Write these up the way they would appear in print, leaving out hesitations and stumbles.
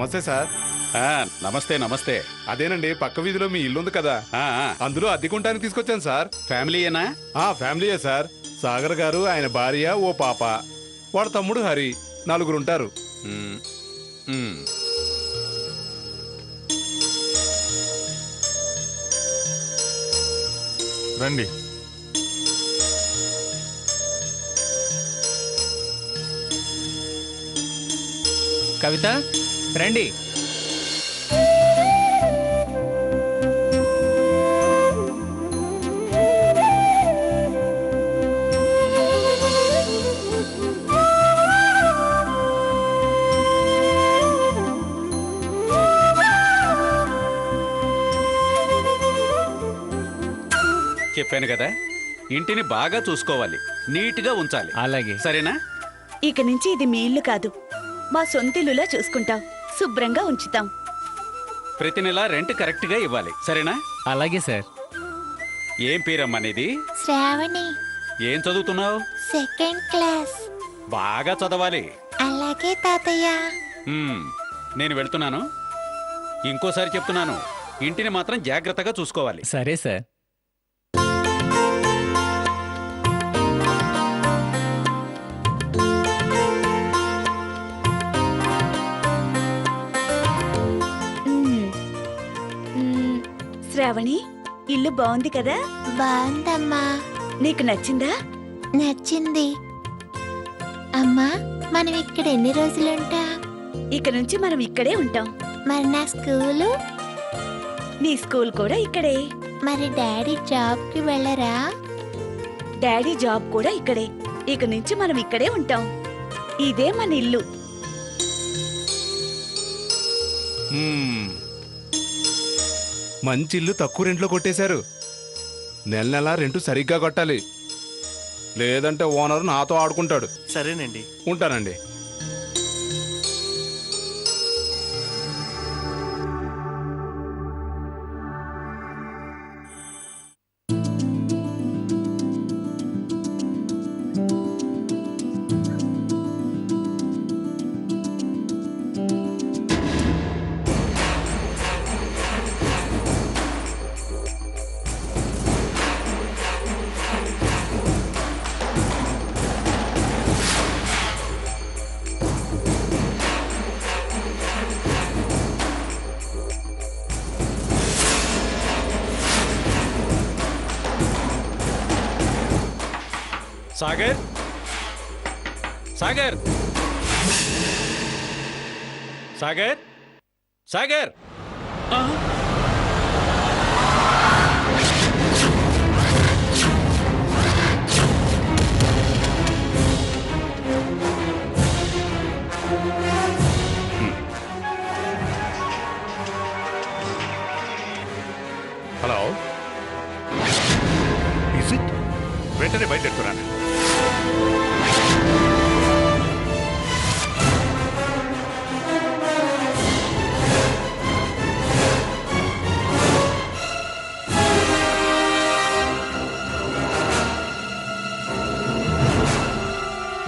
నమస్తే సార్. నమస్తే నమస్తే. అదేనండి, పక్క వీధిలో మీ ఇల్లు ఉంది కదా, అందులో అద్దెకుంటానికి తీసుకొచ్చాను సార్. ఫ్యామిలీయేనా? ఫ్యామిలీయే సార్. సాగర్ గారు, ఆయన భార్య, ఓ పాప, వాడు తమ్ముడు హరి, నలుగురుంటారు. మ్, మ్. రండి. కవిత రండి. చెప్పాను కదా, ఇంటిని బాగా చూసుకోవాలి, నీట్గా ఉంచాలి. అలాగే. సరేనా? ఇక నుంచి ఇది మీ ఇల్లు కాదు, మా సొంతిల్లులా చూసుకుంటాం, శుభ్రంగా ఉంచుతాం. ప్రతి నెల రెంట్ కరెక్ట్గా ఇవ్వాలి. సరేనా? అలాగే సార్. ఏం పేరమ్మా నీది? శ్రావణి. ఏం చదువుతున్నావు? Second class. బాగా చదవాలి. అలాగే తాతయ్య. నేను వెళ్తున్నాను. ఇంకోసారి చెప్తున్నాను, ఇంటిని మాత్రం జాగ్రత్తగా చూసుకోవాలి. సరే సార్. శ్రావణి, ఇల్లు బాగుంది కదా? బాగుందమ్మా. నీకు నచ్చిందా? నచ్చింది. అమ్మా, మనం ఇక్కడ ఎన్ని రోజులుంటాం? ఇక నుంచి మనం ఇక్కడే ఉంటాం. మరి నా స్కూలు? నీ స్కూల్ కూడా ఇక్కడే. మరి డాడీ జాబ్కి వెళ్ళరా? డాడీ జాబ్ కూడా ఇక్కడే. ఇక నుంచి మనం ఇక్కడే ఉంటాం. ఇదే మన ఇల్లు. మంచి ఇల్లు తక్కువ రెంట్లో కొట్టేశారు. నెల నెల రెంటు సరిగ్గా కొట్టాలి, లేదంటే ఓనరు నాతో ఆడుకుంటాడు. సరేనండి. ఉంటానండి. Sagar, Sagar, Sagar, Sagar. Hello, is it? వెంటనే బయలుదేరుతున్నాను.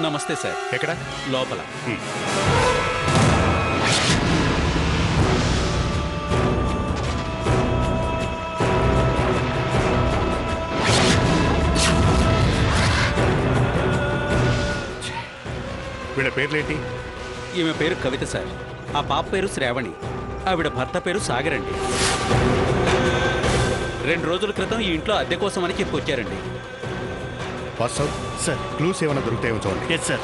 నమస్తే సార్. ఎక్కడ? లోపల. వీళ్ళ పేర్లేంటి? ఈమె పేరు కవిత సార్. ఆ పాప పేరు శ్రావణి. ఆవిడ భర్త పేరు సాగర్ అండి. 2 రోజుల క్రితం ఈ ఇంట్లో అద్దె కోసం అని చెప్పుకొచ్చారండి. WhatsApp sir. క్లూస్ ఏమైనా దొరుకుతాయేమో చూడండి. Yes sir.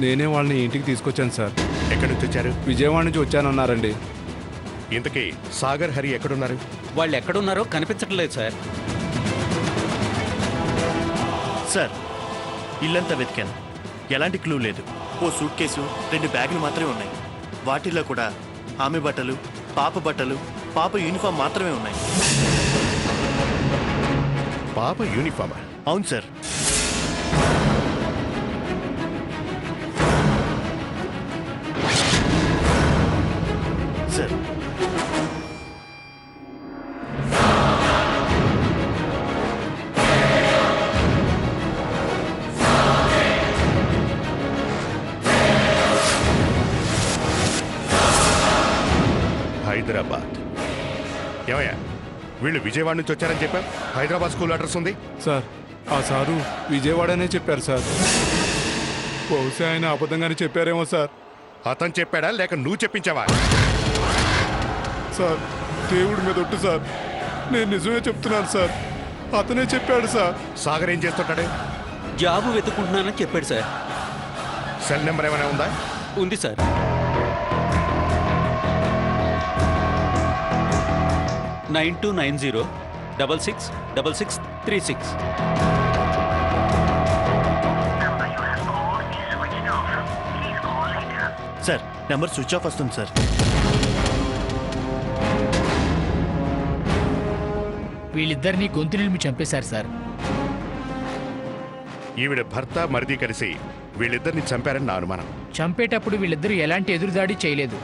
నేనే వాళ్ళని ఇంటికి తీసుకొచ్చాను సార్. ఎక్కడి నుంచి వచ్చారు? విజయవాడ నుంచి వచ్చానన్నారండి. ఇంతకీ సాగర్, హరి ఎక్కడున్నారు? వాళ్ళు ఎక్కడున్నారో కనిపించట్లేదు సార్. సార్, ఇల్లంతా వెతికాను, ఎలాంటి క్లూ లేదు. ఓ సూట్ కేసు, 2 బ్యాగులు మాత్రమే ఉన్నాయి. వాటిల్లో కూడా ఆమె బట్టలు, పాప బట్టలు, పాప యూనిఫామ్ మాత్రమే ఉన్నాయి. పాప యూనిఫామా? అవును సార్. సార్, వీళ్ళు విజయవాడ నుంచి వచ్చారని చెప్పాం. హైదరాబాద్ స్కూల్ అడ్రస్ ఉంది. సార్ ఆ సారు విజయవాడనే చెప్పారు సార్. బహుశా ఆయన అబద్ధంగానే చెప్పారేమో సార్. అతను చెప్పాడా లేక నువ్వు చెప్పించావా? సార్ దేవుడి మీద ఒట్టు సార్, నేను నిజమే చెప్తున్నాను సార్. అతనే చెప్పాడు సార్. సాగర్ ఏం చేస్తుంటాడు? జాబు వెతుకుంటున్నానని చెప్పాడు సార్. సెల్ నెంబర్ ఏమైనా ఉందా? ఉంది sir. (9290-666636). Sir number switch off వస్తుంది సార్. వీళ్ళిద్దరినీ గొంతు నిలిమి చంపేశారు సార్. ఈవిడ భర్త మరిది కలిసి వీళ్ళిద్దరిని చంపారని నా అనుమానం. చంపేటప్పుడు వీళ్ళిద్దరూ ఎలాంటి ఎదురుదాడి చేయలేదు.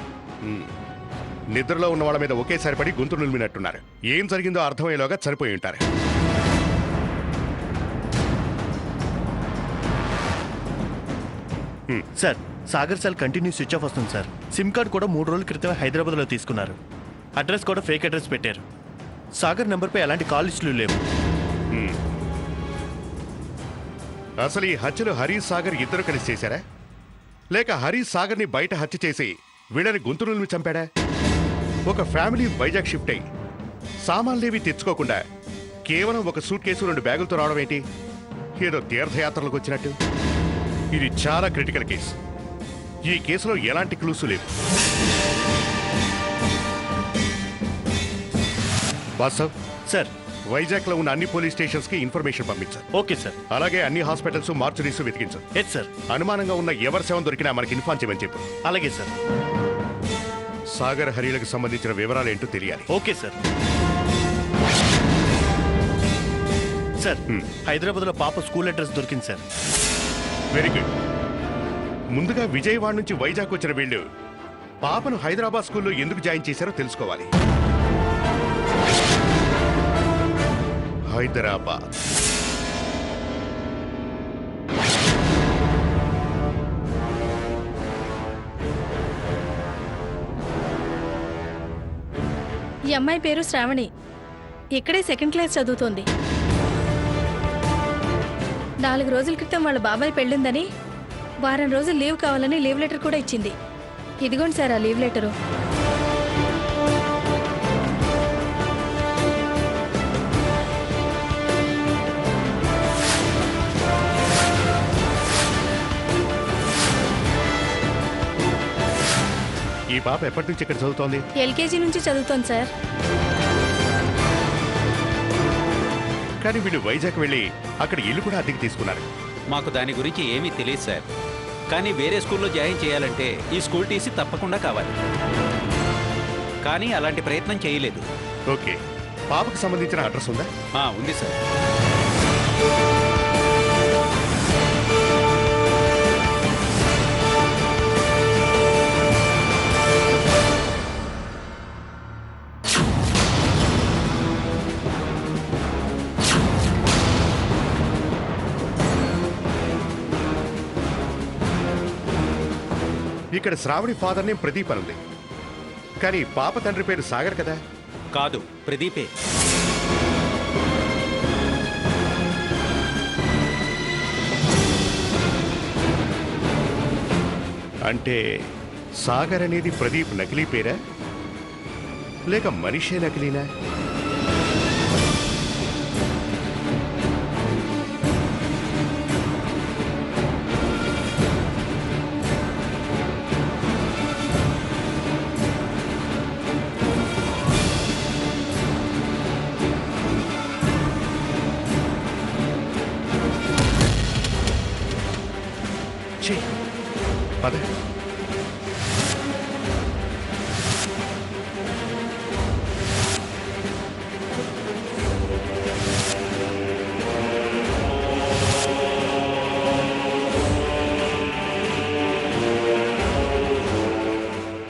నిద్రలో ఉన్న వాళ్ళ మీద ఒకేసారి పడి గొంతు నులిమినట్టున్నారు. ఏం జరిగిందో అర్థమయ్యేలోగా చనిపోయి ఉంటారు. Sir Sagar cell continue switch off వస్తుంది సార్. సిమ్ కార్డ్ కూడా 3 రోజుల క్రితమే హైదరాబాద్లో తీసుకున్నారు. అడ్రస్ కూడా ఫేక్ అడ్రస్ పెట్టారు. సాగర్ నెంబర్పై ఎలాంటి కాల్ లిస్టులు లేవు. అసలు ఈ హత్యలు హరీష్ సాగర్ ఇద్దరు కలిసి చేశారా, లేక హరీష్ సాగర్ని బయట హత్య చేసి వీళ్ళని గొంతు నులిమి చంపాడా? ఒక ఫ్యామిలీ వైజాగ్ షిఫ్ట్ అయి సామాన్లేవి తెచ్చుకోకుండా కేవలం ఒక సూట్ కేసు 2 బ్యాగులతో రావడం ఏంటి? ఏదో తీర్థయాత్రలకు వచ్చినట్టు. ఇది చాలా క్రిటికల్ కేసు. ఈ కేసులో ఎలాంటి క్లూస్ లేవు. వాసవ్ సార్ వైజాగ్ లో ఉన్న అన్ని పోలీస్ స్టేషన్స్ కి ఇన్ఫర్మేషన్ పంపించారు. Okay sir. అలాగే అన్ని హాస్పిటల్స్ మార్చురీస్ వెతికించు. Yes sir. అనుమానంగా ఉన్న ఎవరి శవం దొరికినా మనకి ఇన్ఫార్మ్ చేయమని చెప్పు. అలాగే సార్. సాగర్ హరీలకు సంబంధించిన వివరాలు ఏంటో తెలియాలి. Okay sir. సార్ హైదరాబాద్లో పాప స్కూల్ అడ్రస్ దొరికింది సార్. Very good. ముందుగా విజయవాడ నుంచి వైజాగ్ వచ్చిన వీళ్ళు పాపను హైదరాబాద్ స్కూల్లో ఎందుకు జాయిన్ చేశారో తెలుసుకోవాలి. హైదరాబాద్ ఈ అమ్మాయి పేరు శ్రావణి. ఇక్కడే 2nd క్లాస్ చదువుతోంది. 4 రోజుల క్రితం వాళ్ళ బాబాయ్ పెళ్ళిందని వారం రోజులు లీవ్ కావాలని లీవ్ లెటర్ కూడా ఇచ్చింది. ఇదిగోండి సార్ ఆ లీవ్ లెటరు. ఈ పాప ఎప్పటి నుంచి ఇక్కడ చదువుతోంది? LKG నుంచి చదువుతోంది సార్. కానీ వీళ్ళు వైజాగ్ వెళ్ళి అక్కడ ఇల్లు కూడా అద్దెకి తీసుకున్నారు. మాకు దాని గురించి ఏమీ తెలియదు సార్. కానీ వేరే స్కూల్లో జాయిన్ చేయాలంటే ఈ స్కూల్ టీసీ తప్పకుండా కావాలి. కానీ అలాంటి ప్రయత్నం చేయలేదు. ఓకే, పాపకు సంబంధించిన అడ్రస్ ఉందా? ఉంది సార్. ఇక్కడ శ్రావణి ఫాదర్ నేమ్ ప్రదీప్ అని ఉంది. కానీ పాప తండ్రి పేరు సాగర్ కదా? కాదు, ప్రదీపే. అంటే సాగర్ అనేది ప్రదీప్ నకిలీ పేరా లేక మనిషే నకిలీనా? పద.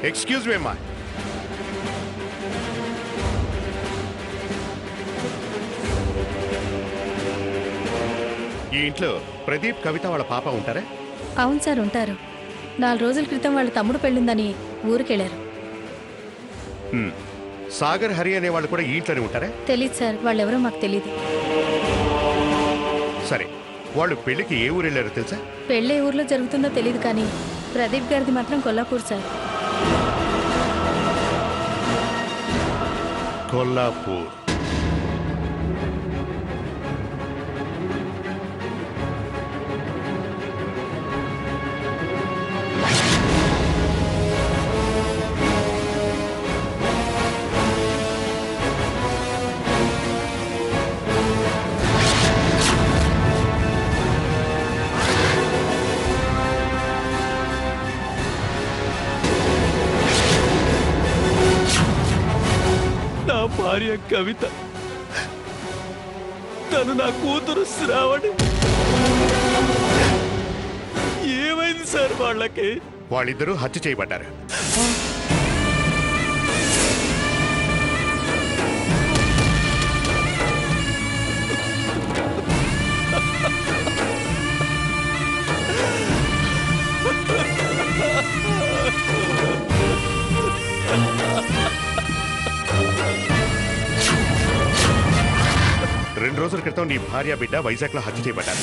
ఎక్స్క్యూజ్ మీ అమ్మా. ఈ ఇంట్లో ప్రదీప్ కవిత వాళ్ళ పాప ఉంటారా? అవును సార్ ఉంటారు. 4 రోజుల క్రితం వాళ్ళ తమ్ముడు పెళ్ళిందని ఊరికెళ్లారు. సాగర్ హరి అనే వాళ్ళు కూడా ఈ ఇంట్లోనే ఉంటారా? తెలీదు సార్, వాళ్ళెవరో మాకు తెలీదు. సరే, వాళ్ళు పెళ్లికి ఏ ఊరు వెళ్ళారో తెలుసా? పెళ్ళే ఊర్లో జరుగుతుందో తెలీదు కానీ ప్రదీప్ గారిది మాత్రం కొల్లాపూర్ సార్. కొల్లాపూర్. నా భార్య కవిత, తను నా కూతురు శ్రావణి. ఏమైంది సార్ వాళ్ళకి? వాళ్ళిద్దరూ హత్య చేయబడ్డారు. రెండు రోజుల క్రితం నీ భార్య బిడ్డ వైజాగ్ లో హత్య చేయబడ్డారు.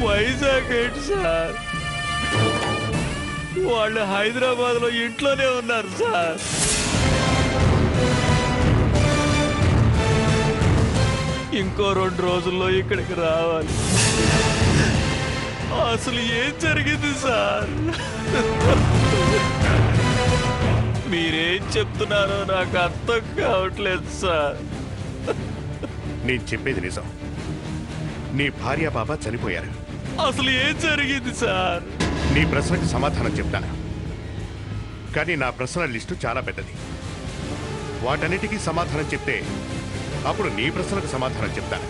వైజాగ్ ఏంటి సార్? వాళ్ళు హైదరాబాద్ లో ఇంట్లోనే ఉన్నారు సార్. ఇంకో 2 రోజుల్లో ఇక్కడికి రావాలి. అసలు ఏం జరిగింది సార్? మీరేం చెప్తున్నారో నాకు అర్థం కావట్లేదు సార్. నేను చెప్పేది నిజం. నీ భార్య పాప చనిపోయారు. అసలు ఏం జరిగింది సార్? నీ ప్రశ్నకు సమాధానం చెప్తాను, కానీ నా ప్రశ్నల లిస్టు చాలా పెద్దది. వాటన్నిటికీ సమాధానం చెప్తే అప్పుడు నీ ప్రశ్నలకు సమాధానం చెప్తాను.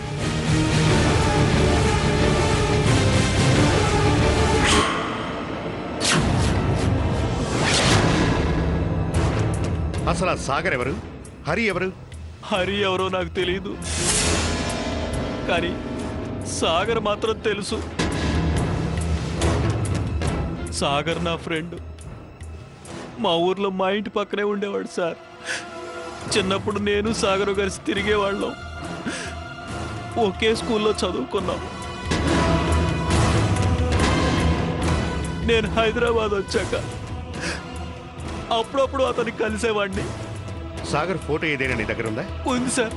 అసలు ఆ సాగర్ ఎవరు? హరి ఎవరు? హరి ఎవరో నాకు తెలియదు, కానీ సాగర్ మాత్రం తెలుసు. సాగర్ నా ఫ్రెండ్. మా ఊర్లో మా ఇంటి పక్కనే ఉండేవాడు సార్. చిన్నప్పుడు నేను సాగర్ కలిసి తిరిగేవాళ్ళం. ఒకే స్కూల్లో చదువుకున్నాం. నేను హైదరాబాద్ వచ్చాక అప్పుడప్పుడు అతన్ని కలిసేవాడిని. సాగర్ ఫోటో ఏదైనా నీ దగ్గర ఉందా? ఉంది సార్,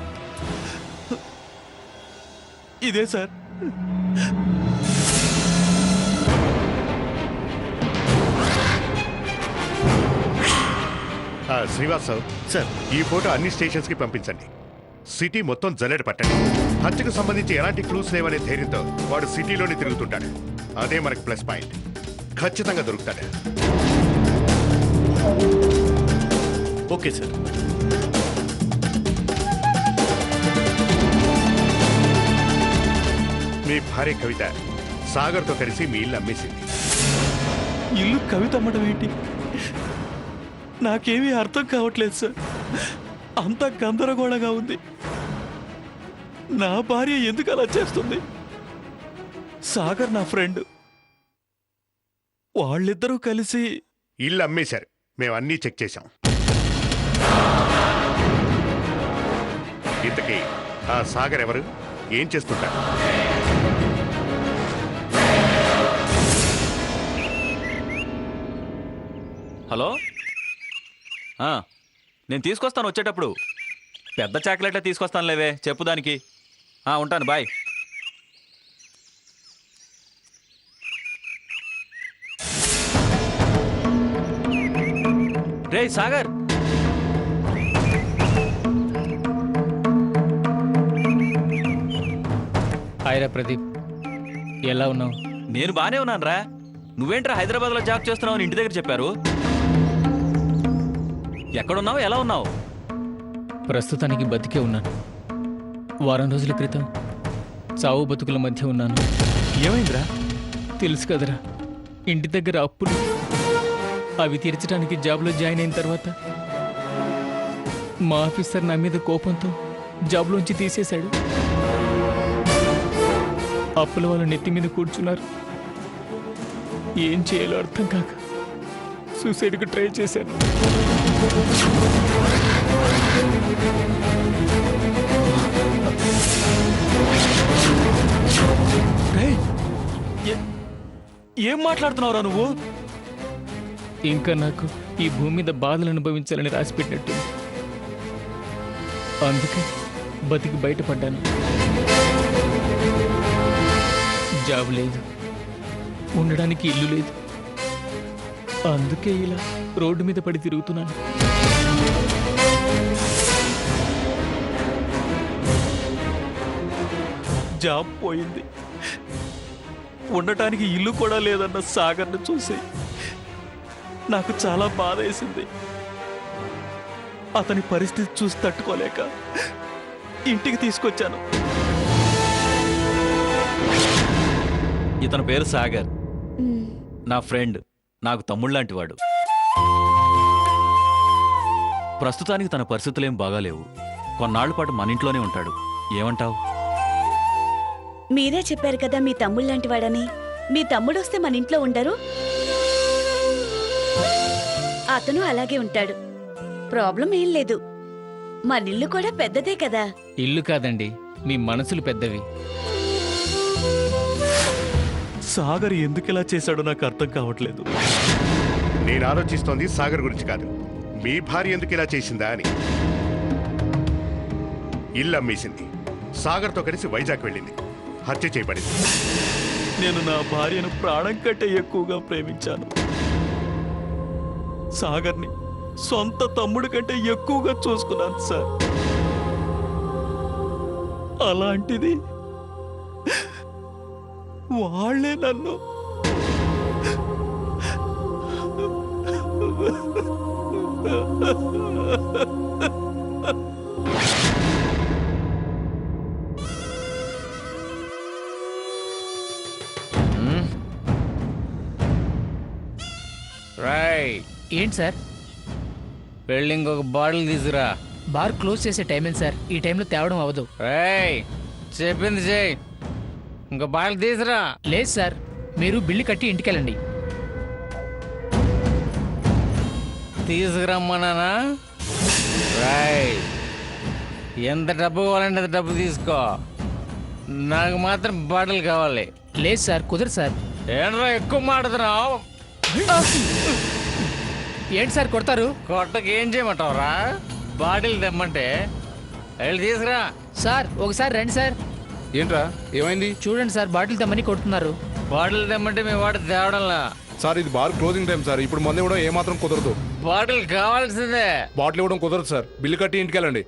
ఇదే సార్. శ్రీవాత్సవ్ సార్, ఈ ఫోటో అన్ని స్టేషన్స్ కి పంపించండి. సిటీ మొత్తం జల్లెడ పట్టండి. హత్యకు సంబంధించి ఎలాంటి క్లూస్ లేవనే ధైర్యంతో వాడు సిటీలోనే తిరుగుతుంటాడు. అదే మనకు ప్లస్ పాయింట్. ఖచ్చితంగా దొరుకుతాడు. Okay sir. మీ భార్య కవిత సాగర్తో కలిసి మీ ఇల్లు అమ్మేసింది. ఇల్లు కవిత అమ్మడం ఏంటి? నాకేమీ అర్థం కావట్లేదు సార్. అంత గందరగోళంగా ఉంది. నా భార్య ఎందుకు అలా చేస్తుంది? సాగర్ నా ఫ్రెండ్. వాళ్ళిద్దరూ కలిసి ఇల్లు అమ్మేశారు. మేము అన్నీ చెక్ చేశాం. ఇంతకీ ఆ సాగర్ ఎవరు? ఏం చేస్తుంటారు? హలో, నేను తీసుకొస్తాను వచ్చేటప్పుడు. పెద్ద చాక్లెట్లే తీసుకొస్తాను లేవే, చెప్పు దానికి. ఉంటాను, బాయ్. రే సాగర్, హాయ్రా ప్రదీప్, ఎలా ఉన్నావు? నేను బానే ఉన్నాను రా. నువ్వేంట్రా హైదరాబాద్లో జాబ్ చేస్తున్నావు అని ఇంటి దగ్గర చెప్పారు. ఎక్కడున్నావు, ఎలా ఉన్నావు? ప్రస్తుతానికి బతికే ఉన్నాను. వారం రోజుల క్రితం చావు బతుకుల మధ్య ఉన్నాను. ఏమైందిరా? తెలుసు కదరా, ఇంటి దగ్గర అప్పులు. అవి తీర్చడానికి జాబ్లో జాయిన్ అయిన తర్వాత మా ఆఫీసర్ నా మీద కోపంతో జాబ్లోంచి తీసేశాడు. అప్పుల వాళ్ళు నెత్తి మీద కూర్చున్నారు. ఏం చేయాలో అర్థం కాక సూసైడ్కి ట్రై చేశాను. రేయ్, ఏం మాట్లాడుతున్నావురా నువ్వు? ఇంకా నాకు ఈ భూమి మీద బాధలు అనుభవించాలని రాసిపెట్టినట్టు. అందుకే బతికి బయటపడ్డాను. జాబ్ లేదు, ఉండడానికి ఇల్లు లేదు. అందుకే ఇలా రోడ్డు మీద పడి తిరుగుతున్నాను. జాబ్ పోయింది, ఉండటానికి ఇల్లు కూడా లేదన్న సాగర్ను చూసి నాకు చాలా బాధ వేసింది. అతని పరిస్థితి చూసి తట్టుకోలేక ఇంటికి తీసుకొచ్చాను. ఇతని పేరు సాగర్, నా ఫ్రెండ్, నాకు తమ్ముళ్ళలాంటి వాడు. ప్రస్తుతానికి తన పరిస్థితులేం బాగాలేవు. కొన్నాళ్ల పాటు మన ఇంట్లోనే ఉంటాడు. ఏమంటావు? మీరే చెప్పారు కదా మీ తమ్ముళ్ళంటి వాడని. మీ తమ్ముడు వస్తే మన ఇంట్లో ఉండరు. అతను అలాగే ఉంటాడు. ప్రాబ్లం ఏం లేదు. మన ఇల్లు కూడా పెద్దదే కదా. ఇల్లు కాదండి, మీ మనసులు పెద్దవి. సాగర్ ఎందుకు ఇలా చేశాడో నాకు అర్థం కావట్లేదు. నేను ఆలోచిస్తోంది సాగర్ గురించి కాదు, మీ భార్య ఎందుకు ఇలా చేసిందా అని. ఇల్లు అమ్మేసింది, సాగర్తో కలిసి వైజాగ్ వెళ్ళింది, హత్య చేయబడింది. నేను నా భార్యను ప్రాణం కంటే ఎక్కువగా ప్రేమించాను. సాగర్ని సొంత తమ్ముడు కంటే ఎక్కువగా చూసుకున్నాను సార్. అలాంటిది వాళ్ళే నన్ను ఏంటి సార్? వెళ్ళి ఇంకొక బాటిల్ తీసుకురా. బార్ క్లోజ్ చేసే టైం ఏంటి సార్? ఈ టైంలో తేవడం అవ్వదు. చెప్పింది చేయి. ఇంకో బాటిల్ తీసుకురా. లేదు సార్, మీరు బిల్లు కట్టి ఇంటికెళ్ళండి. తీసుకురమ్మన్నానా? ఎంత డబ్బు కావాలంటే అంత డబ్బు తీసుకో. నాకు మాత్రం బాటిల్ కావాలి. లేదు సార్, కుదరదు సార్. ఏంట్రా ఎక్కువ మాట్లాడుతున్నావు? ఏంటి సార్ కొడతారు? కొట్టకి ఏం చేయమంటావురా? బాటిల్ తెమ్మంటే వెళ్ళి తీసుకురా. సార్ ఒకసారి రండి సార్. ఏంట్రా ఏమైంది? చూడండి సార్, బాటిల్ తెమ్మని కొడుతున్నారు. బాటిల్ తెమ్మంటే మీ వాడు తేవడంలా. సార్ ఇది బార్ క్లోజింగ్ టైం సార్, ఇప్పుడు మంది ఇవ్వడం ఏమాత్రం కుదరదు. బాటిల్ కావాల్సిందే. బాటిల్ ఇవ్వడం కుదరదు సార్, బిల్లు కట్టి ఇంటికి వెళ్ళండి.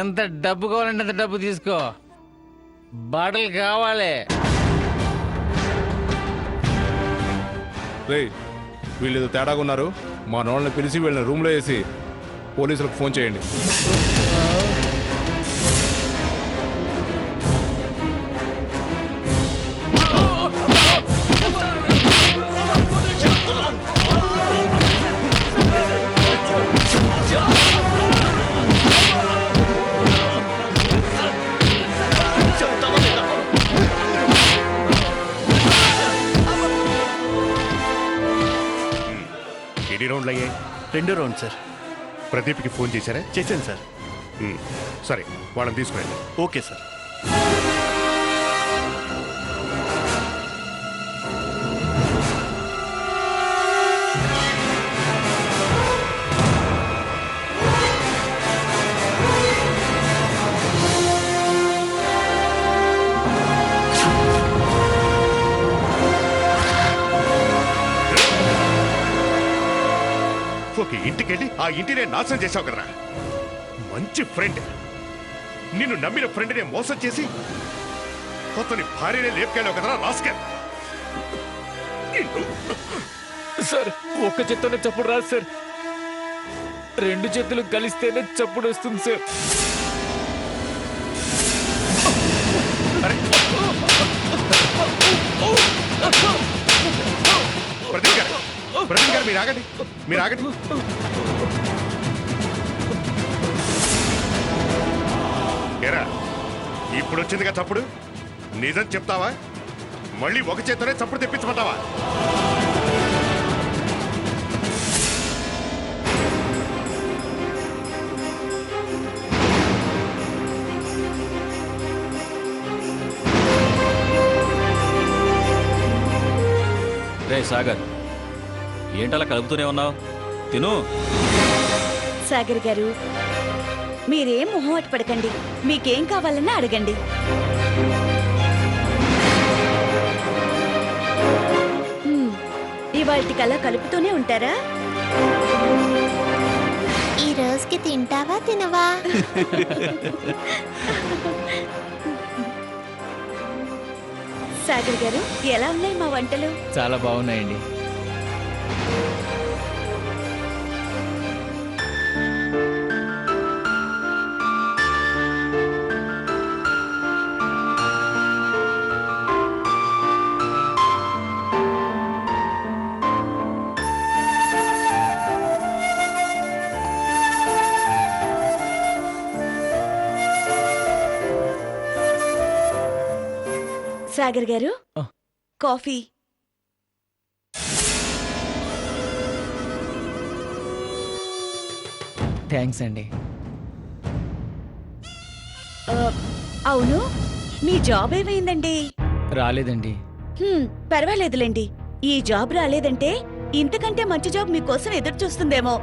ఎంత డబ్బు కావాలంటే అంత డబ్బు తీసుకో. బాటిల్ కావాలి. రే వీళ్ళు ఏదో తేడాగా ఉన్నారు, మా నోళ్ళని పిలిచి వీళ్ళని రూమ్లో వేసి పోలీసులకు ఫోన్ చేయండి. ఎన్ని రౌండ్లు అయ్యాయి? 2వ రౌండ్ సార్. ప్రదీప్కి ఫోన్ చేశారా? చేశాను సార్. సరే వాళ్ళని తీసుకురండి. Okay sir. ఓకే, ఇంటికెళ్ళి ఆ ఇంటినే నాశనం చేసావు కదరా. మంచి ఫ్రెండ్, నిన్ను నమ్మిన ఫ్రెండ్నే మోసం చేసి అతని భార్యనే లేపుకెళ్ళావు కదరా రాస్కెల్. సార్ ఒక్క చేత్తోనే చప్పుడు రాదు సార్, 2 చేతులు కలిస్తేనే చప్పుడు వస్తుంది సార్. ప్రదీప్ గారు మీరు ఆగండి, మీరు ఆగండి. ఎరా ఇప్పుడు వచ్చిందిగా చప్పుడు, నిజం చెప్తావా? మళ్ళీ ఒక చేత్తోనే చప్పుడు తెప్పించమంటావా? రే సాగర్, ఏంటలా కలుపుతూనే ఉన్నావు? తిను. సాగర్ గారు, మీరేం మొహమాట పడకండి. మీకేం కావాలన్నా అడగండి. ఇవాళకల్లా కలుపుతూనే ఉంటారా? ఈ రోజుకి తింటావా తినవా? సాగర్ గారు, ఎలా ఉన్నాయి మా వంటలు? చాలా బాగున్నాయండి. సాగర్ గారు, ఆ. కాఫీ. థ్యాంక్స్ అండి. అవును, మీ జాబ్ ఏమైందండి? రాలేదండి. పర్వాలేదులేండి. ఈ జాబ్ రాలేదంటే ఇంతకంటే మంచి జాబ్ మీకోసం ఎదురు చూస్తుందేమో.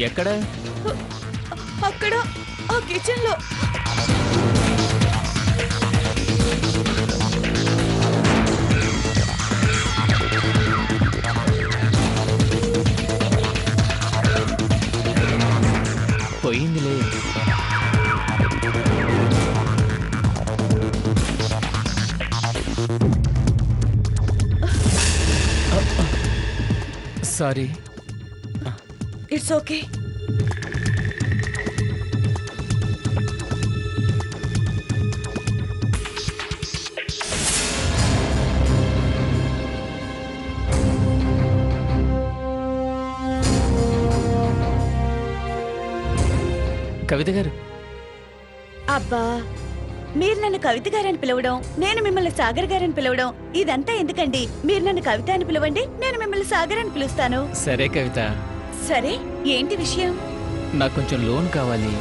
ఎక్కడ? అక్కడ, ఆ కిచెన్ లో. పోయిందిలే. సారీ. It's okay. కవిత గారు, అబ్బా, మీరు నన్ను కవిత గారని పిలవడం, నేను మిమ్మల్ని సాగర్ గారని పిలవడం ఇదంతా ఎందుకండి? మీరు నన్ను కవిత అని పిలవండి, నేను మిమ్మల్ని సాగర్ అని పిలుస్తాను. సరే కవిత, సరే, ఏంటి విషయం? నాకు కొంచెం లోన్ కావాలి.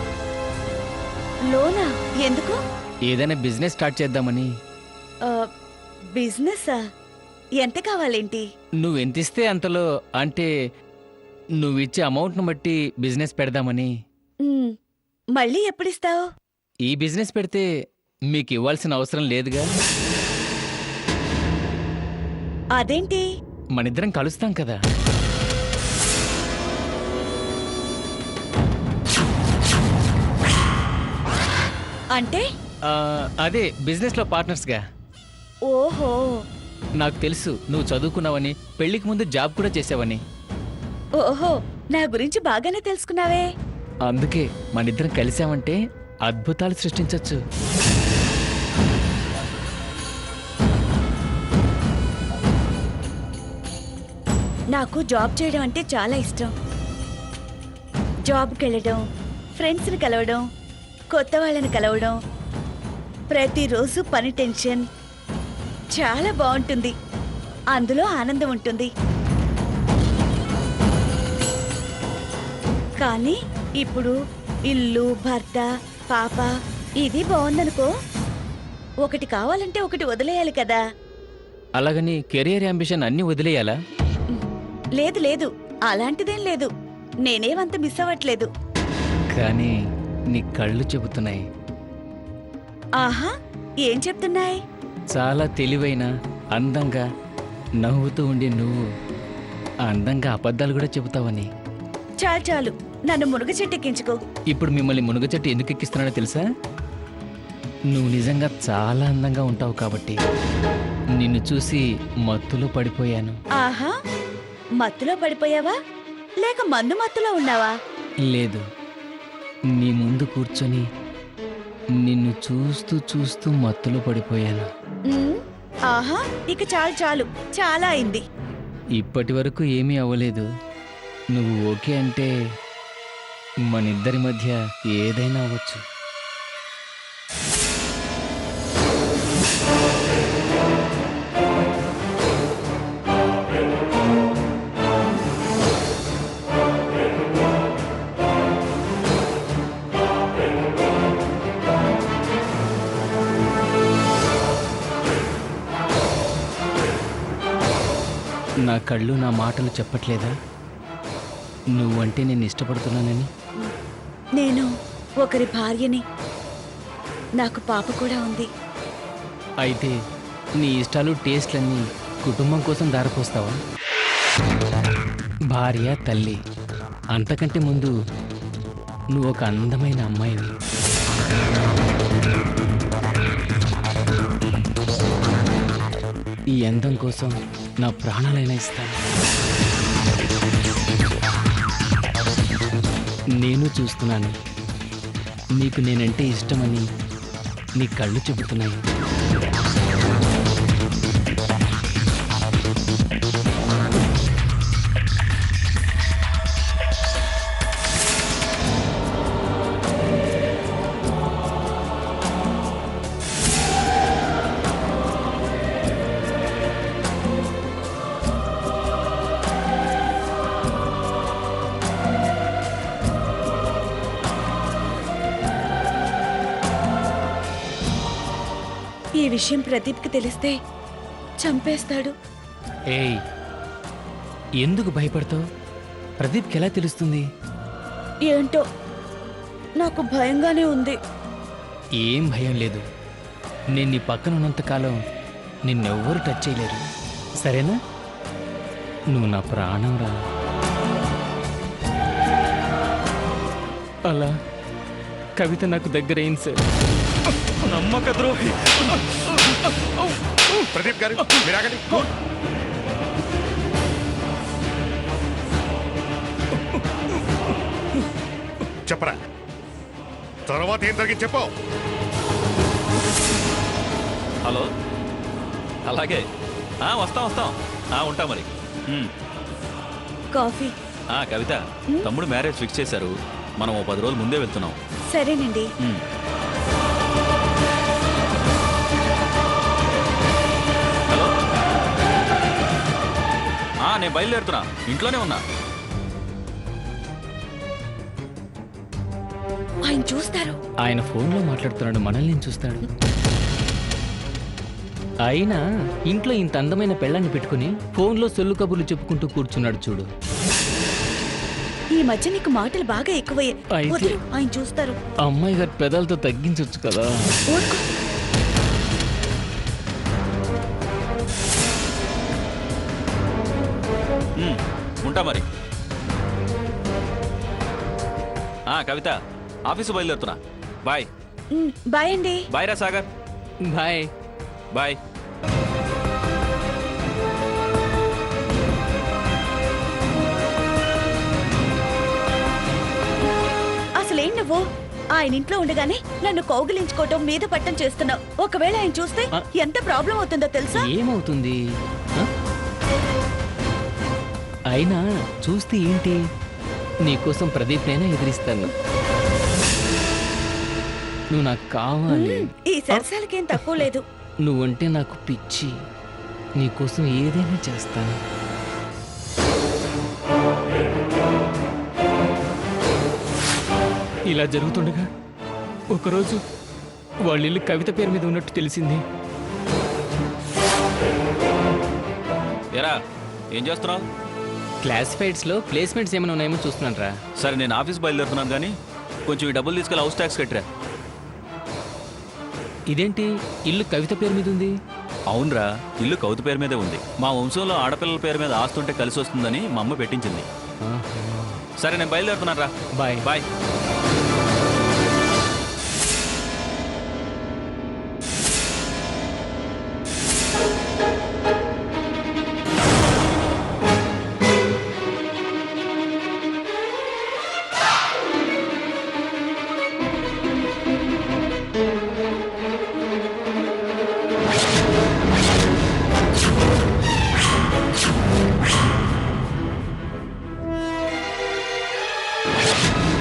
లోనా? ఎందుకు? ఏదైనా బిజినెస్ స్టార్ట్ చేద్దామని. ఆ, బిజినెస్సా? ఎంత కావాలేంటి? నువ్వు ఎంత ఇస్తే అంతలో, అంటే నువ్వు ఇచ్చే అమౌంట్ను బట్టి బిజినెస్ పెడదామని. మ్, మళ్ళీ ఎప్పుడిస్తావు? ఈ బిజినెస్ పెడితే మీకు ఇవ్వాల్సిన అవసరం లేదుగా. అదేంటి? మనిద్దరం కలుస్తాం కదా. అంటే? అదే బిజినెస్లో పార్ట్నర్స్గా. ఓహో, నాకు తెలుసు నువ్వు చదువుకున్నావని, పెళ్లికి ముందు జాబ్ కూడా చేసావని. ఓహో, నా గురించి బాగానే తెలుసుకున్నావే. అందుకే మనిద్దరం కలిసామంటే అద్భుతాలు సృష్టించొచ్చు. నాకు జాబ్ చేయడం అంటే చాలా ఇష్టం. జాబ్కి వెళ్ళడం, ఫ్రెండ్స్ని కలవడం, కొత్త వాళ్ళని కలవడం, ప్రతిరోజు పని టెన్షన్ చాలా బాగుంటుంది. అందులో ఆనందం ఉంటుంది. కానీ ఇప్పుడు ఇల్లు, భర్త, పాప ఇది బాగుందనుకో, ఒకటి కావాలంటే ఒకటి వదిలేయాలి కదా. అలాగని కెరియర్ అంబిషన్ అన్నీ వదిలేయాలా? లేదు లేదు, అలాంటిదేం లేదు. నేనేమంత మిస్ అవ్వట్లేదు. కానీ నీ కళ్ళు చెబుతున్నాయి. ఆహా, ఏం చెప్తున్నాయి? చాలా తెలివైన, అందంగా, నవ్వుతూ ఉండి నువ్వు అందంగా అబద్ధాలు కూడా చెబుతావని. చాలు చాలు, నన్ను మునుగ చెట్టెక్కించుకో. ఇప్పుడు మిమ్మల్ని మునుగ చెట్టు ఎందుకు ఎక్కిస్తున్నానో తెలుసా? నువ్వు నిజంగా చాలా అందంగా ఉంటావు కాబట్టి. నిన్ను చూసి మత్తులో పడిపోయాను. ఆహా, మత్తులో పడిపోయావా లేక మందు మత్తులో ఉన్నావా? లేదు, నీ ముందు కూర్చొని నిన్ను చూస్తూ చూస్తూ మత్తులో పడిపోయాను. ఉమ్, ఆహా, ఇక చాలు చాలు, చాలా అయింది. ఇప్పటి వరకు ఏమీ అవ్వలేదు. నువ్వు ఓకే అంటే మనిద్దరి మధ్య ఏదైనా అవ్వచ్చు. నా కళ్ళు నా మాటలు చెప్పట్లేదా నువ్వంటే నేను ఇష్టపడుతున్నానని? నేను ఒకరి భార్యని, నాకు పాప కూడా ఉంది. అయితే నీ ఇష్టాలు టేస్ట్లన్నీ కుటుంబం కోసం దారిపోస్తావా? భార్య, తల్లి, అంతకంటే ముందు నువ్వు ఒక అందమైన అమ్మాయివి. ఈ అందం కోసం నా ప్రాణాలైనా ఇస్తాను. నేను చూస్తున్నాను, నీకు నేనంటే ఇష్టమని నీ కళ్ళు చెబుతున్నాయి. ఈ విషయం ప్రదీప్కి తెలిస్తే చంపేస్తాడు. ఏయ్, ఎందుకు భయపడతావు? ప్రదీప్కి ఎలా తెలుస్తుంది? ఏంటో నాకు భయంగానే ఉంది. ఏం భయం లేదు. నేను నీ పక్కన ఉన్నంతకాలం నిన్నెవ్వరూ టచ్ చేయలేరు, సరేనా? నువ్వు నా ప్రాణం రా. అలా కవిత నాకు దగ్గరైంది సార్. నమ్మక ద్రోహి. ప్రదీప్ గారు మీరు ఆగండి. చెప్పరా, తర్వాత ఏం జరిగింది చెప్పు. హలో, అలాగే వస్తాం వస్తాం. ఉంటాం మరి. కాఫీ. కవిత, తమ్ముడు మ్యారేజ్ ఫిక్స్ చేశారు. మనం ఓ 10 రోజులు ముందే వెళ్తున్నాం. సరేనండి. నేను బయలుదేరుతున్నా, ఇంట్లోనే ఉన్నా. ఆయన చూస్తారు. ఆయన ఫోన్లో మాట్లాడుతున్నాడు, మనల్ని చూస్తాడు. అయినా ఇంట్లో ఇంత అందమైన పెళ్ళాన్ని పెట్టుకుని ఫోన్లో సొల్లు కబుర్లు చెప్పుకుంటూ కూర్చున్నాడు చూడు. ఈ మధ్య నీకు మాటలు బాగా ఎక్కువయ్యాయి. అయితే- వదిలు, ఆయన చూస్తారు. అమ్మాయి గారి పెదాలతో తగ్గించవచ్చు కదా. ఊరుకో. ఉంటా మరి. కవిత, ఆఫీసు బయలుదేరుతున్నా. బాయ్. బాయ్ అండి. బాయ్ రా సాగర్. బాయ్. బాయ్. అసలేం నువ్వు ఆయన ఇంట్లో ఉండగానే నన్ను కౌగిలించుకోవటం మీద పట్టం చేస్తున్నావు. ఒకవేళ ఆయన చూస్తే ఎంత ప్రాబ్లం అవుతుందో తెలుసా? ఏమవుతుంది? అయినా చూస్తే ఏంటి, నీకోసం ప్రదీప్ నైనా ఎదిరిస్తాను. నువ్వు నాకు కావాలి. ఈ సరసాలకేం తక్కువ లేదు. నువ్వంటే నాకు పిచ్చి. నీకోసం ఏదైనా చేస్తాను. ఇలా జరుగుతుండగా ఒకరోజు వాళ్ళ ఇల్లు కవిత పేరు మీద ఉన్నట్టు తెలిసింది. ఎరా, ఏం చేస్తున్నావు? క్లాసిఫైడ్స్లో ప్లేస్మెంట్స్ ఏమైనా ఉన్నాయేమో చూస్తున్నాను రా. సరే, నేను ఆఫీస్ బయలుదేరుతున్నాను, కానీ కొంచెం ఈ డబ్బులు తీసుకెళ్ళి హౌస్ ట్యాక్స్ కట్టిరా. ఇదేంటి ఇల్లు కవిత పేరు మీద ఉంది? అవునరా, ఇల్లు కవిత పేరు మీదే ఉంది. మా వంశంలో ఆడపిల్లల పేరు మీద ఆస్తుంటే కలిసి వస్తుందని మా అమ్మ పెట్టించింది. సరే, నేను బయలుదేరుతున్నాను రా. బాయ్. బాయ్.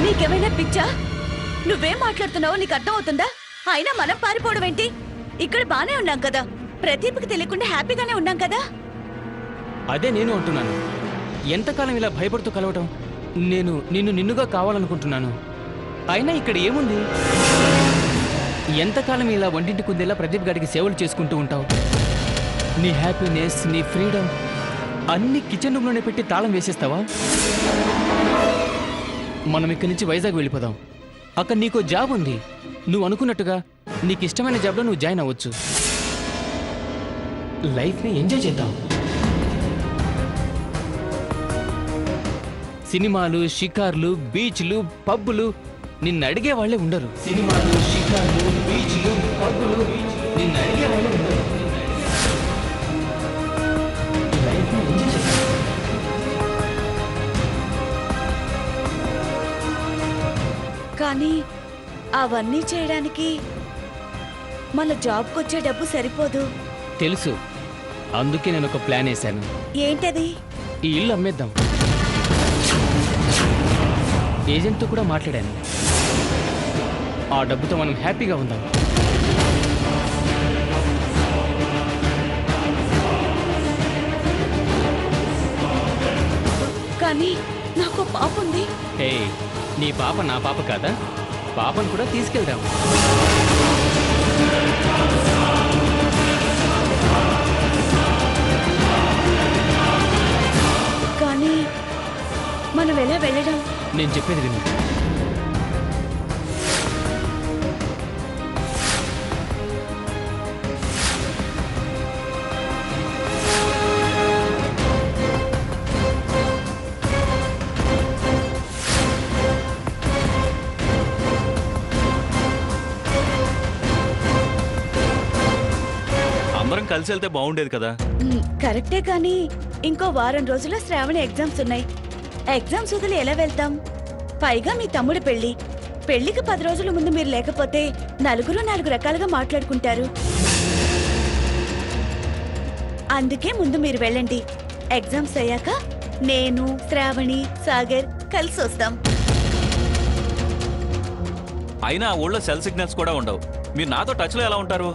నీకేమైనా పిచ్చా? నువ్వేం మాట్లాడుతున్నావో నీకు అర్థం అవుతుందా? అయినా మనం పారిపోవడం ఏంటి? ఇక్కడ బానే ఉన్నాం కదా. ప్రదీప్కి తెలియకుండా హ్యాపీగానే ఉన్నాం కదా. అదే నేను అంటున్నాను. ఎంతకాలం ఇలా భయపడుతూ కలవటం? నేను నిన్నుగా కావాలనుకుంటున్నాను. అయినా ఇక్కడ ఏముంది? ఎంతకాలం ఇలా వంటింటి కుందేలా ప్రదీప్ గారికి సేవలు చేసుకుంటూ ఉంటావు? నీ హ్యాపీనెస్, నీ ఫ్రీడమ్ అన్ని కిచెన్ రూమ్లోనే పెట్టి తాళం వేసేస్తావా? మనం ఇక్కడి నుంచి వైజాగ్ వెళ్ళిపోదాం. అక్కడ నీకో జాబ్ ఉంది. నువ్వు అనుకున్నట్టుగా నీకు ఇష్టమైన జాబ్లో నువ్వు జాయిన్ అవ్వచ్చు. లైఫ్ని ఎంజాయ్ చేద్దాం. సినిమాలు, షికార్లు, బీచ్లు, పబ్బులు నిన్ను అడిగే వాళ్ళే ఉండరు. సినిమాలు, షికార్లు, బీచ్లు, పబ్బులు నిన్ను అడిగే వాళ్ళే ఉండరు. లైఫ్ని ఎంజాయ్ చేద్దాం. కానీ అవన్నీ చేయడానికి మన జాబ్కి వచ్చే డబ్బు సరిపోదు. తెలుసు. అందుకే నేను ఒక ప్లాన్ వేశాను. ఏంటది? ఈ ఇల్లు అమ్మేద్దాం. ఏజెంట్తో కూడా మాట్లాడాను. ఆ డబ్బుతో మనం హ్యాపీగా ఉందాం. కానీ నాకు పాప ఉంది. హే, నీ పాప నా పాప కాదా? పాపను కూడా తీసుకెళ్దాం. కానీ మనం ఎలా వెళ్ళడం? నేను చెప్పేది విను. అందరం కలిసి వెళ్తే బాగుండేది కదా. కరెక్టే, కానీ ఇంకో వారం రోజుల్లో శ్రావణ ఎగ్జామ్స్ ఉన్నాయి. ఎగ్జామ్స్ వదిలి ఎలా వెళ్తాం? పైగా మీ తమ్ముడు పెళ్లికి 10 రోజుల ముందు మీరు లేకపోతే నలుగురు 4 రకాలుగా మాట్లాడుకుంటారు. అందుకే ముందు మీరు వెళ్ళండి. ఎగ్జామ్స్ అయ్యాక నేను, శ్రావణి, సాగర్ కలిసి వస్తాం. అయినా ఆ ఊళ్ళో సెల్ సిగ్నల్స్ కూడా ఉండవు. మీరు నాతో టచ్లో ఎలా ఉంటారు?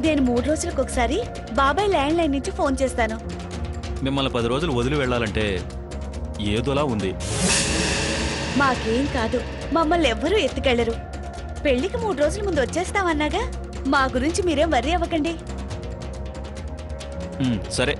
నేను 3 రోజులకు ఒకసారి బాబాయ్ ల్యాండ్ లైన్ నుంచి ఫోన్ చేస్తాను. మిమ్మల్ని 10 రోజులు వదిలి వెళ్ళాలంటే ఏదోలా ఉంది. మాకేం కాదు, మమ్మల్ని ఎవ్వరూ ఎత్తుకెళ్లరు. పెళ్లికి 3 రోజుల ముందు వచ్చేస్తామన్నాగా. మా గురించి మీరేం వర్రీ అవ్వకండి. సరే.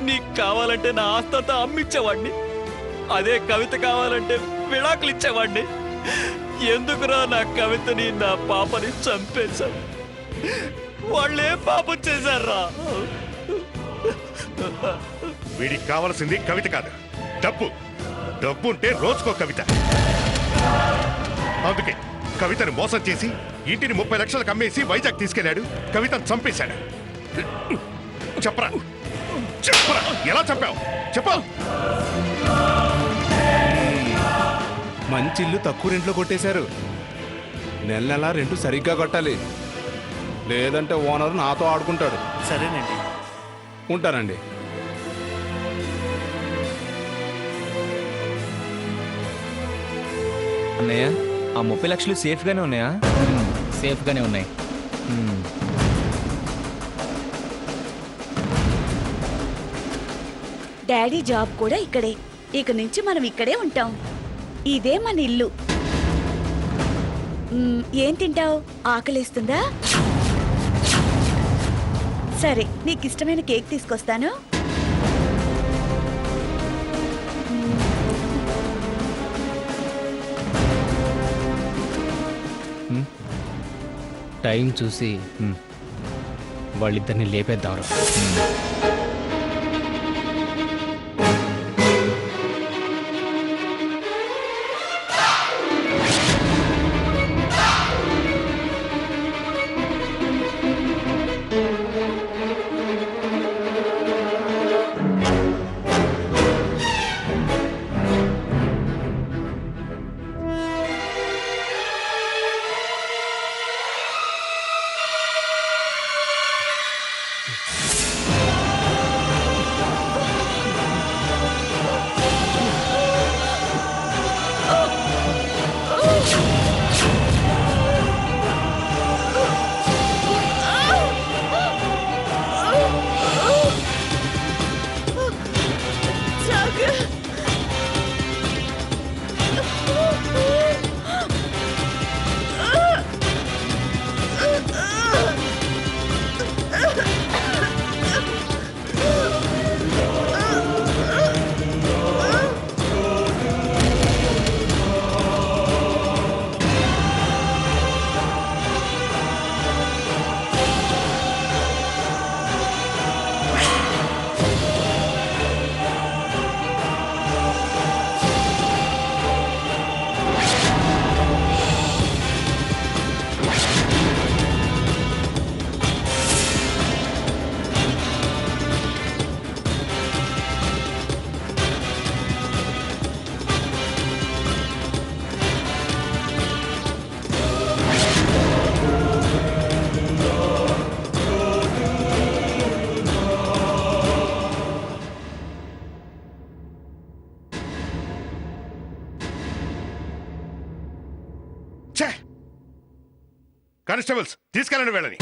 నీకు కావాలంటే నా ఆస్తంతా అమ్మిచ్చేవాడిని, అదే కవిత కావాలంటే విడాకులు ఇచ్చేవాడిని. ఎందుకురా నా కవితని నా పాపని చంపేశావు? వాళ్ళే పాపం చేశారా? వీడికి కావాల్సింది కవిత కాదు, డబ్బు. డబ్బు ఉంటే రోజుకో కవిత. అందుకే కవితను మోసం చేసి ఇంటిని 30 లక్షలకు అమ్మేసి వైజాగ్ తీసుకెళ్లాడు. కవితను చంపేశాడు. చెప్పరా చెప్పరా, ఎలా చంపావు చెప్పు. మంచి ఇల్లు తక్కువ రెంట్లో కొట్టేశారు. నెల రెంటు సరిగ్గా కట్టాలి, లేదంటే ఓనర్ నాతో ఆడుకుంటాడు. సరేనండి. ఉంటానండి. అన్నయ్య, ఆ 30 లక్షలు సేఫ్గానే ఉన్నాయా? సేఫ్గానే ఉన్నాయి. డాడీ జాబ్ కూడా ఇక్కడే. ఇక నుంచి మనం ఇక్కడే ఉంటాం. ఇదే మన ఇల్లు. ఏం తింటావు? ఆకలేస్తుందా? సరే, నీకు ఇష్టమైన కేక్ తీసుకొస్తాను. టైం చూసి వాళ్ళిద్దరిని లేపేద్దాం. కానిస్టేబుల్స్, తీసుకెళ్ళండి వీళ్ళని.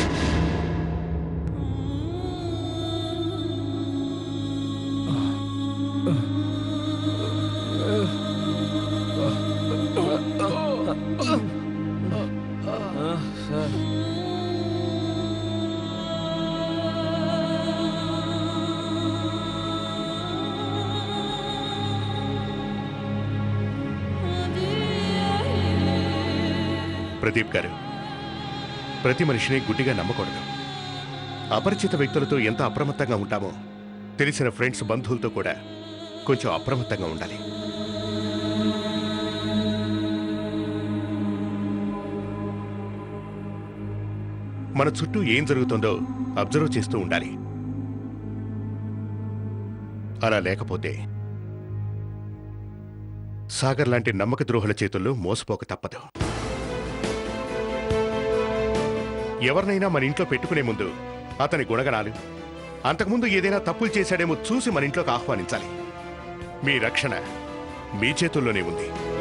ప్రదీప్ గారు, ప్రతి మనిషిని గుడ్డిగా నమ్మకూడదు. అపరిచిత వ్యక్తులతో ఎంత అప్రమత్తంగా ఉంటామో తెలిసిన ఫ్రెండ్స్, బంధువులతో కూడా కొంచెం అప్రమత్తంగా ఉండాలి. మన చుట్టూ ఏం జరుగుతుందో అబ్జర్వ్ చేస్తూ ఉండాలి. అలా లేకపోతే సాగర్ లాంటి నమ్మక ద్రోహుల చేతుల్లో మోసపోక తప్పదు. ఎవరినైనా మన ఇంట్లో పెట్టుకునే ముందు అతని గుణగణాలు, అంతకుముందు ఏదైనా తప్పులు చేశాడేమో చూసి మన ఇంట్లోకి ఆహ్వానించాలి. మీ రక్షణ మీ చేతుల్లోనే ఉంది.